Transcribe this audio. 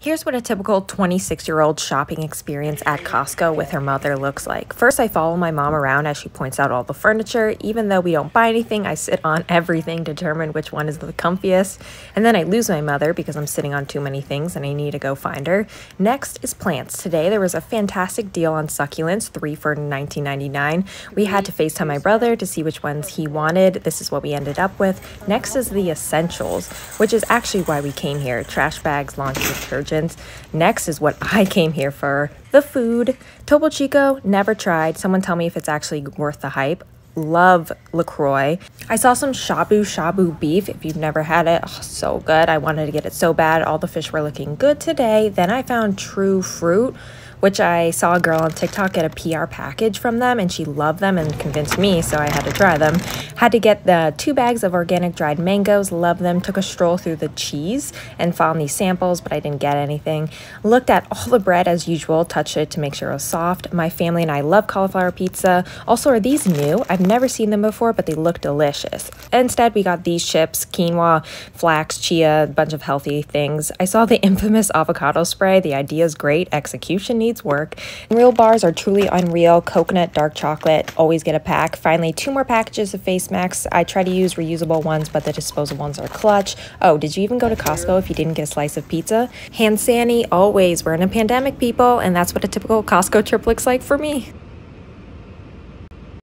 Here's what a typical 26-year-old shopping experience at Costco with her mother looks like. First, I follow my mom around as she points out all the furniture. Even though we don't buy anything, I sit on everything to determine which one is the comfiest. And then I lose my mother because I'm sitting on too many things and I need to go find her. Next is plants. Today, there was a fantastic deal on succulents, 3 for $19.99. We had to FaceTime my brother to see which ones he wanted. This is what we ended up with. Next is the essentials, which is actually why we came here. Trash bags, laundry detergent. Next is what I came here for, the food. Topo Chico, never tried. Someone tell me if it's actually worth the hype. Love LaCroix. I saw some shabu beef. If you've never had it, oh, so good. I wanted to get it so bad. All the fish were looking good today. Then I found True Fruit, which I saw a girl on TikTok get a PR package from them, and she loved them and convinced me, so I had to try them. Had to get the 2 bags of organic dried mangoes, loved them. Took a stroll through the cheese and found these samples, but I didn't get anything. Looked at all the bread as usual, touched it to make sure it was soft. My family and I love cauliflower pizza. Also, are these new? I've never seen them before, but they look delicious. Instead, we got these chips, quinoa, flax, chia, a bunch of healthy things. I saw the infamous avocado spray. The idea is great, execution needs work. Real bars are truly unreal. Coconut, dark chocolate, always get a pack. Finally, 2 more packages of face masks. I try to use reusable ones, but the disposable ones are clutch. Oh, did you even go to Costco if you didn't get a slice of pizza? Hand sanitizer, always. We're in a pandemic, people, and that's what a typical Costco trip looks like for me.